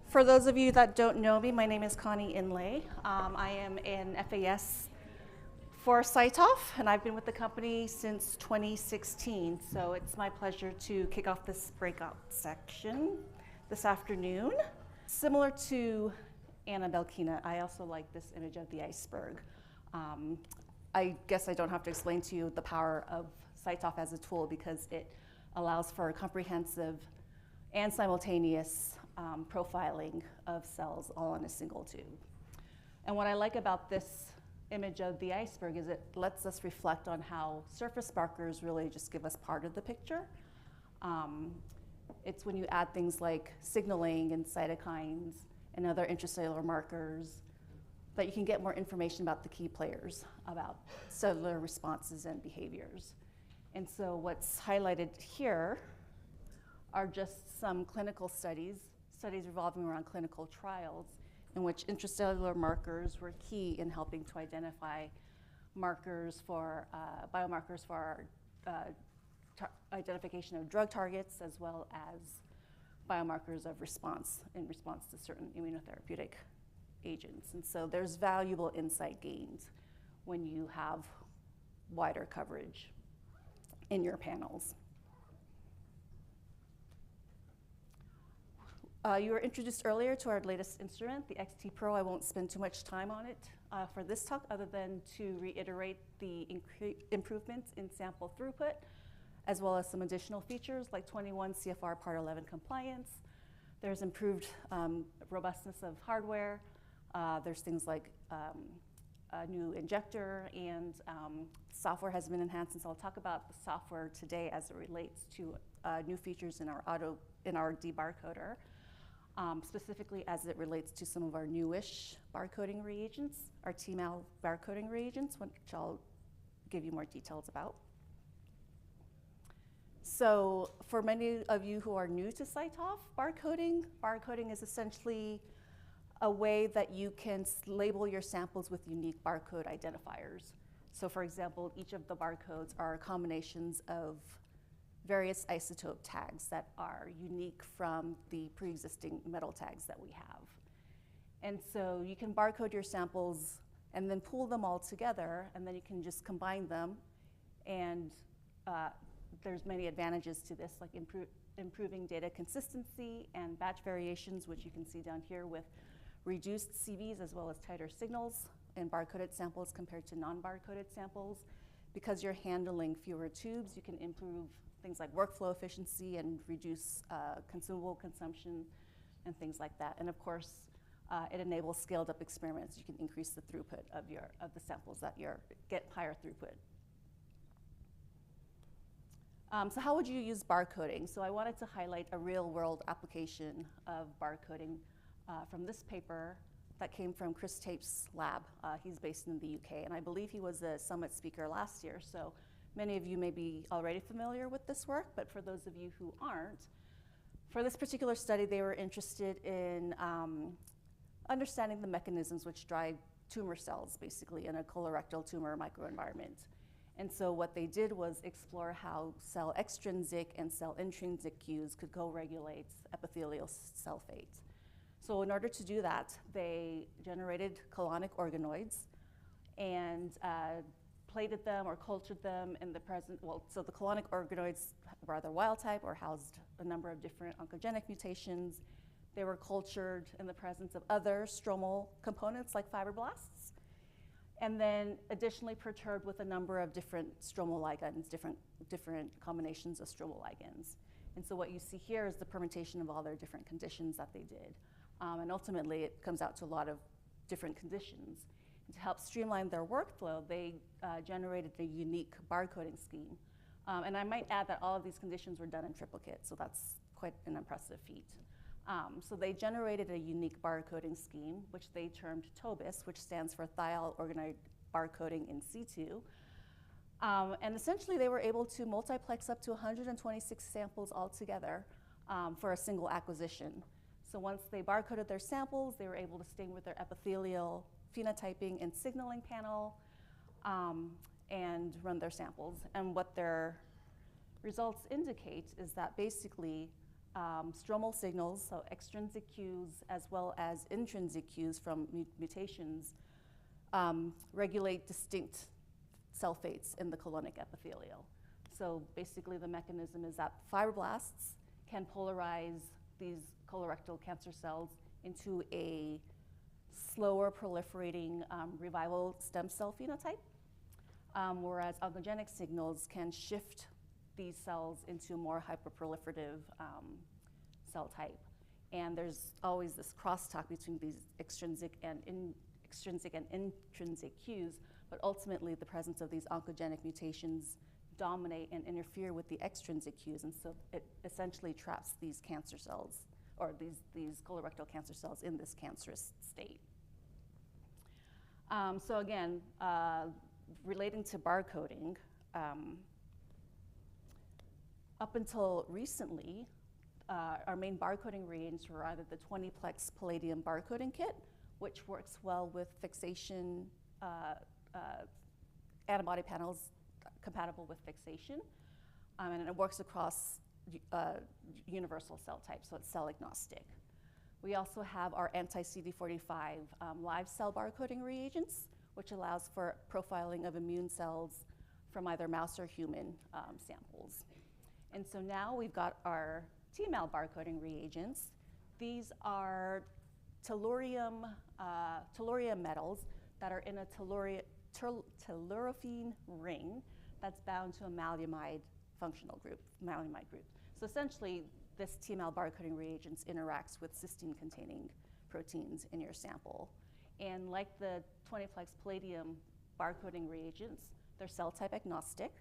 For those of you that don't know me, my name is Connie Inlay. I am an FAS for Cytometry, and I've been with the company since 2016. So it's my pleasure to kick off this breakout section this afternoon. Similar to Anna Belkina, I also like this image of the iceberg. I guess I don't have to explain to you the power of Cytometry as a tool because it allows for a comprehensive and simultaneous profiling of cells all on a single tube. And what I like about this image of the iceberg is it lets us reflect on how surface markers really just give us part of the picture. It's when you add things like signaling and cytokines and other intracellular markers that you can get more information about the key players, about cellular responses and behaviors. And so what's highlighted here are just some clinical studies revolving around clinical trials in which intracellular markers were key in helping to identify markers for, biomarkers for identification of drug targets as well as biomarkers of response in response to certain immunotherapeutic agents. And so there's valuable insight gained when you have wider coverage in your panels. You were introduced earlier to our latest instrument, the XT Pro. I won't spend too much time on it for this talk other than to reiterate the improvements in sample throughput, as well as some additional features like 21 CFR Part 11 compliance. There's improved robustness of hardware. There's things like a new injector, and software has been enhanced, and so I'll talk about the software today as it relates to new features in our debarcoder. Specifically as it relates to some of our newish barcoding reagents, our TMAL barcoding reagents, which I'll give you more details about. So for many of you who are new to Cytometry, barcoding is essentially a way that you can label your samples with unique barcode identifiers. So for example, each of the barcodes are combinations of various isotope tags that are unique from the pre-existing metal tags that we have. And so you can barcode your samples and then pool them all together, and then you can just combine them. And there's many advantages to this, like improving data consistency and batch variations, which you can see down here with reduced CVs as well as tighter signals in barcoded samples compared to non-barcoded samples. Because you're handling fewer tubes, you can improve things like workflow efficiency and reduce consumable consumption and things like that. And of course, it enables scaled up experiments. You can increase the throughput of the samples that get higher throughput. So how would you use barcoding? So I wanted to highlight a real world application of barcoding from this paper that came from Chris Tape's lab. He's based in the UK, and I believe he was a summit speaker last year. So many of you may be already familiar with this work, but for those of you who aren't, for this particular study, they were interested in understanding the mechanisms which drive tumor cells, basically, in a colorectal tumor microenvironment. And so what they did was explore how cell extrinsic and cell intrinsic cues could co-regulate epithelial cell fate. So in order to do that, they generated colonic organoids and plated them or cultured them in the present, so the colonic organoids were either wild type or housed a number of different oncogenic mutations. They were cultured in the presence of other stromal components like fibroblasts, and then additionally perturbed with a number of different stromal ligands, different combinations of stromal ligands. And so what you see here is the permutation of all their different conditions that they did. And ultimately, it comes out to a lot of different conditions. And to help streamline their workflow, they generated a unique barcoding scheme. And I might add that all of these conditions were done in triplicate, so that's quite an impressive feat. So they generated a unique barcoding scheme, which they termed TOBIS, which stands for thiol organoid barcoding in situ. And essentially, they were able to multiplex up to 126 samples altogether for a single acquisition. So once they barcoded their samples, they were able to stain with their epithelial phenotyping and signaling panel and run their samples. And what their results indicate is that basically stromal signals, so extrinsic cues as well as intrinsic cues from mutations, regulate distinct cell fates in the colonic epithelial. So basically the mechanism is that fibroblasts can polarize these colorectal cancer cells into a slower proliferating revival stem cell phenotype, whereas oncogenic signals can shift these cells into a more hyperproliferative cell type. And there's always this crosstalk between these extrinsic and intrinsic cues, but ultimately the presence of these oncogenic mutations dominate and interfere with the extrinsic cues, and so it essentially traps these cancer cells, or these colorectal cancer cells in this cancerous state. So again, relating to barcoding, up until recently, our main barcoding reagents were either the 20-plex palladium barcoding kit, which works well with fixation antibody panels compatible with fixation, and it works across universal cell types, so it's cell agnostic. We also have our anti-CD45 live cell barcoding reagents, which allows for profiling of immune cells from either mouse or human samples. And so now we've got our T-mal barcoding reagents. These are tellurium metals that are in a tellurofene ring that's bound to a maleimide functional group, maleimide group. So essentially, this T-mal barcoding reagents interacts with cysteine-containing proteins in your sample. And like the 20-plex palladium barcoding reagents, they're cell type agnostic,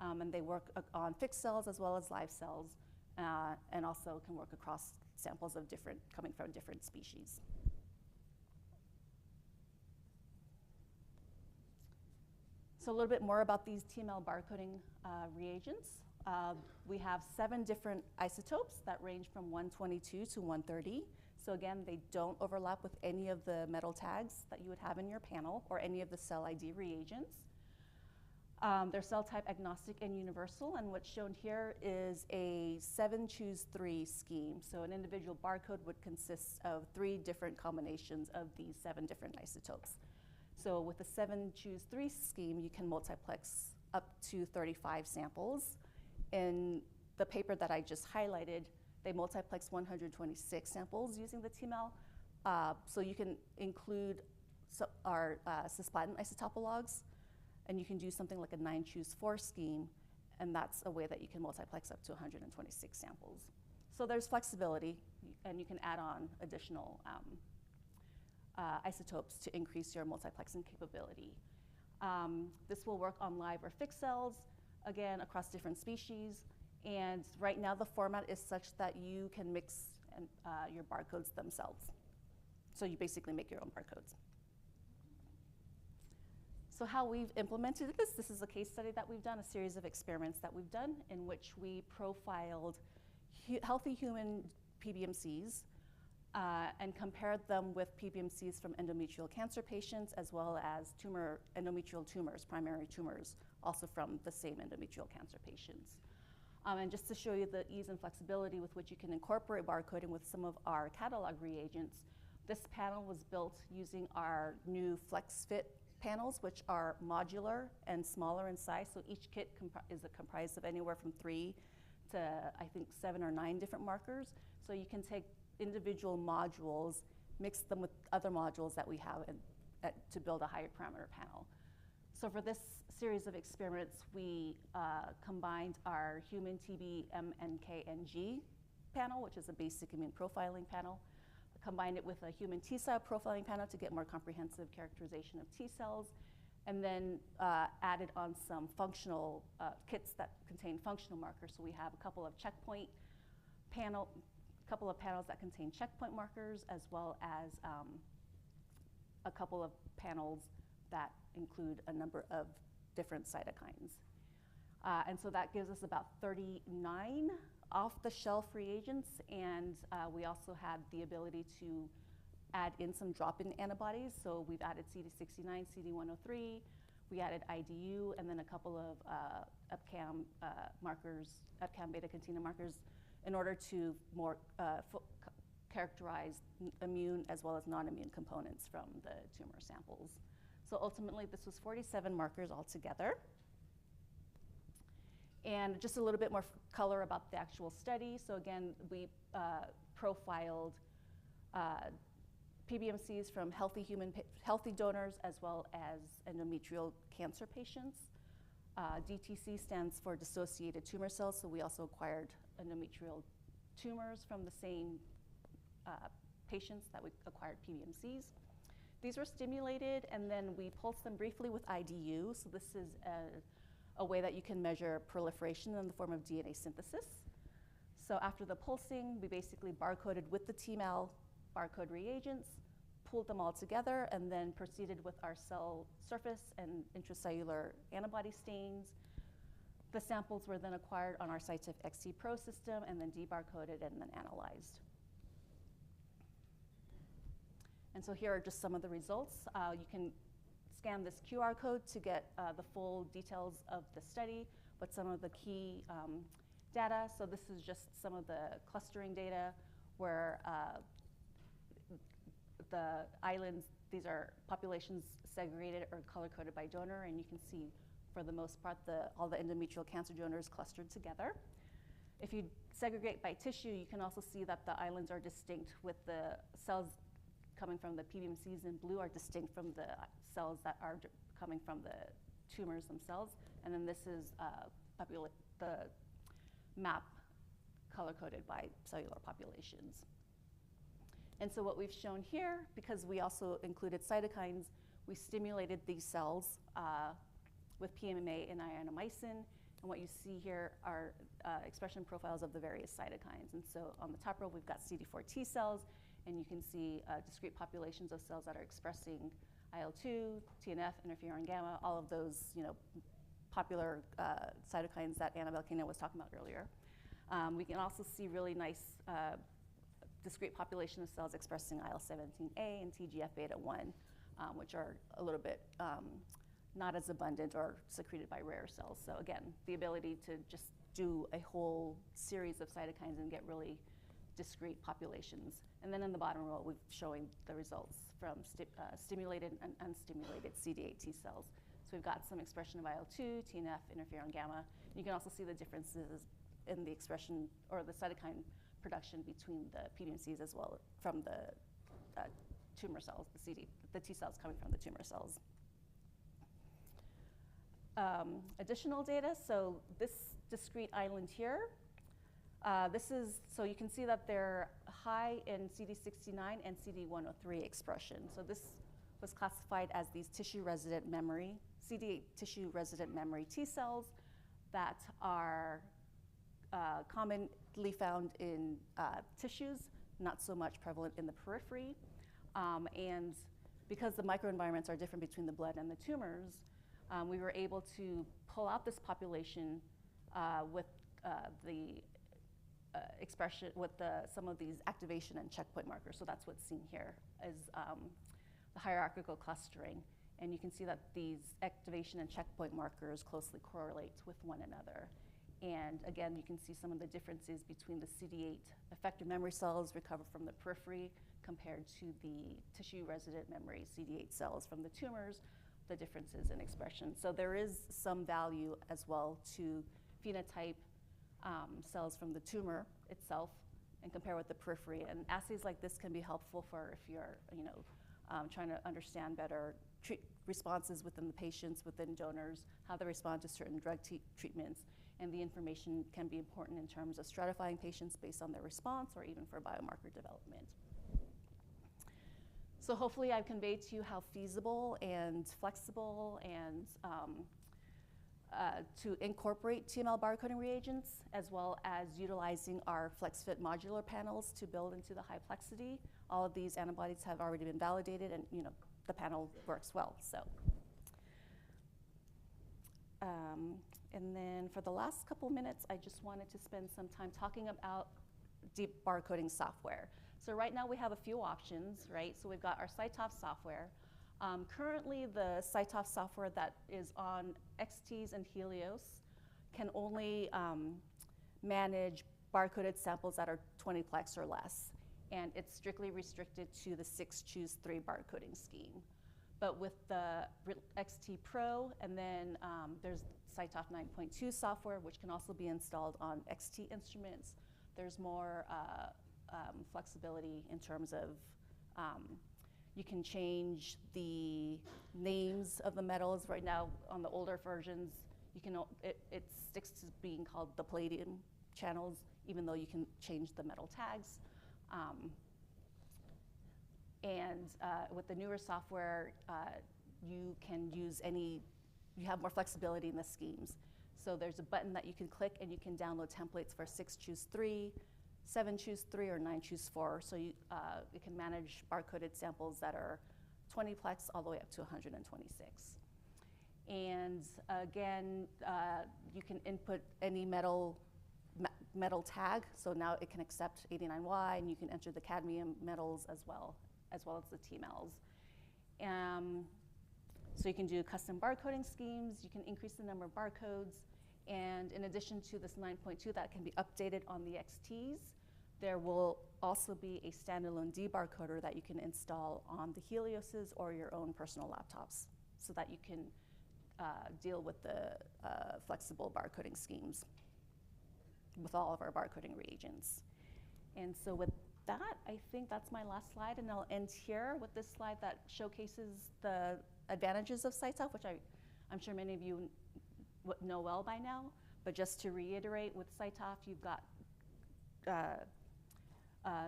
and they work on fixed cells as well as live cells, and also can work across samples of coming from different species. So a little bit more about these T-mal barcoding reagents. We have 7 different isotopes that range from 122 to 130. So again, they don't overlap with any of the metal tags that you would have in your panel or any of the cell ID reagents. They're cell type agnostic and universal, and what's shown here is a 7-choose-3 scheme. So an individual barcode would consist of 3 different combinations of these 7 different isotopes. So with the 7-choose-3 scheme, you can multiplex up to 35 samples. In the paper that I just highlighted, they multiplex 126 samples using the T-mal. So you can include our cisplatin isotopologues, and you can do something like a 9-choose-4 scheme, and that's a way that you can multiplex up to 126 samples. So there's flexibility, and you can add on additional isotopes to increase your multiplexing capability. This will work on live or fixed cells, again, across different species. And right now, the format is such that you can mix your barcodes themselves. So you basically make your own barcodes. So how we've implemented this is a case study that we've done, a series of experiments that we've done in which we profiled healthy human PBMCs and compared them with PBMCs from endometrial cancer patients as well as endometrial tumors, primary tumors, also from the same endometrial cancer patients. And just to show you the ease and flexibility with which you can incorporate barcoding with some of our catalog reagents, this panel was built using our new FlexFit panels, which are modular and smaller in size. So each kit is comprised of anywhere from 3 to, I think, 7 or 9 different markers. So you can take individual modules, mix them with other modules that we have to build a higher parameter panel. So for this series of experiments, we combined our human TB MNKNG panel, which is a basic immune profiling panel, combined it with a human T cell profiling panel to get more comprehensive characterization of T cells, and then added on some functional kits that contain functional markers. So we have a couple of panels that contain checkpoint markers, as well as a couple of panels that include a number of different cytokines. And so that gives us about 39 off-the-shelf reagents, and we also had the ability to add in some drop-in antibodies. So we've added CD69, CD103, we added IDU, and then a couple of EpCAM markers, EpCAM beta-catenin markers, in order to more characterize immune as well as non-immune components from the tumor samples. So ultimately, this was 47 markers altogether. And just a little bit more color about the actual study. So again, we profiled PBMCs from healthy donors as well as endometrial cancer patients. DTC stands for dissociated tumor cells, so we also acquired endometrial tumors from the same patients that we acquired PBMCs. These were stimulated, and then we pulsed them briefly with IDU. So this is a way that you can measure proliferation in the form of DNA synthesis. So after the pulsing, we basically barcoded with the TMAL barcode reagents, pulled them all together, and then proceeded with our cell surface and intracellular antibody stains. The samples were then acquired on our Cytometry XT Pro system and then debarcoded and then analyzed. And so here are just some of the results. You can scan this QR code to get the full details of the study, but some of the key data. So this is just some of the clustering data where the islands, these are populations segregated or color-coded by donor, and you can see for the most part all the endometrial cancer donors clustered together. If you segregate by tissue, you can also see that the islands are distinct, with the cells coming from the PBMCs in blue are distinct from the cells that are coming from the tumors themselves. And then this is the map color-coded by cellular populations. And so what we've shown here, because we also included cytokines, we stimulated these cells with PMMA and ionomycin. And what you see here are expression profiles of the various cytokines. And so on the top row, we've got CD4 T cells, and you can see discrete populations of cells that are expressing IL-2, TNF, interferon gamma, all of those popular cytokines that Annabelle Kena was talking about earlier. We can also see really nice discrete population of cells expressing IL-17A and TGF-beta1, which are a little bit not as abundant or secreted by rare cells. So again, the ability to just do a whole series of cytokines and get really discrete populations. And then in the bottom row, we're showing the results from stimulated and unstimulated CD8 T cells. So we've got some expression of IL-2, TNF, interferon gamma. You can also see the differences in the expression or the cytokine production between the PBMCs as well from the tumor cells, the T cells coming from the tumor cells. Additional data, so this discrete island here, so you can see that they're high in CD69 and CD103 expression. So this was classified as these tissue-resident memory, CD8 tissue-resident memory T cells that are commonly found in tissues, not so much prevalent in the periphery. And because the microenvironments are different between the blood and the tumors, we were able to pull out this population with the expression, with some of these activation and checkpoint markers. So that's what's seen here is the hierarchical clustering. And you can see that these activation and checkpoint markers closely correlate with one another. And again, you can see some of the differences between the CD8 effector memory cells recovered from the periphery compared to the tissue-resident memory CD8 cells from the tumors, the differences in expression. So there is some value as well to phenotype cells from the tumor itself and compare with the periphery. And assays like this can be helpful for if you're trying to understand better responses within the patients, within donors, how they respond to certain drug treatments. And the information can be important in terms of stratifying patients based on their response or even for biomarker development. So hopefully I've conveyed to you how feasible and flexible and to incorporate TML barcoding reagents, as well as utilizing our FlexFit modular panels to build into the high plexity. All of these antibodies have already been validated, and the panel works well. So, and then for the last couple minutes, I just wanted to spend some time talking about deep barcoding software. So right now we have a few options, right? So we've got our Cytometry software. Currently, the Cytometry software that is on XTs and Helios can only manage barcoded samples that are 20-plex or less. And it's strictly restricted to the 6choose3 barcoding scheme. But with the XT Pro, and then there's Cytof 9.2 software, which can also be installed on XT instruments, there's more flexibility in terms of you can change the names of the metals. Right now, on the older versions, you can it sticks to being called the palladium channels, even though you can change the metal tags. With the newer software, you can use you have more flexibility in the schemes. So there's a button that you can click and you can download templates for 6choose3, 7choose3, or 9choose4. So it can manage barcoded samples that are 20-plex all the way up to 126. And again, you can input any metal tag. So now it can accept 89Y, and you can enter the cadmium metals as well as the TMELs. So you can do custom barcoding schemes. You can increase the number of barcodes. And in addition to this 9.2 that can be updated on the XTs, there will also be a standalone debarcoder that you can install on the Helioses or your own personal laptops, so that you can deal with the flexible barcoding schemes with all of our barcoding reagents. And so with that, I think that's my last slide, and I'll end here with this slide that showcases the advantages of Cytof, which I'm sure many of you know well by now. But just to reiterate, with Cytof, you've got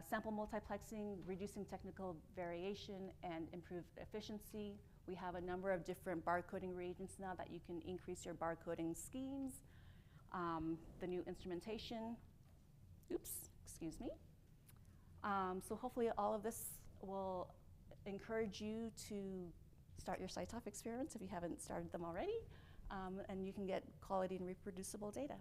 sample multiplexing, reducing technical variation, and improved efficiency. We have a number of different barcoding reagents now that you can increase your barcoding schemes. The new instrumentation, excuse me. So hopefully all of this will encourage you to start your Cytof experiments if you haven't started them already, and you can get quality and reproducible data.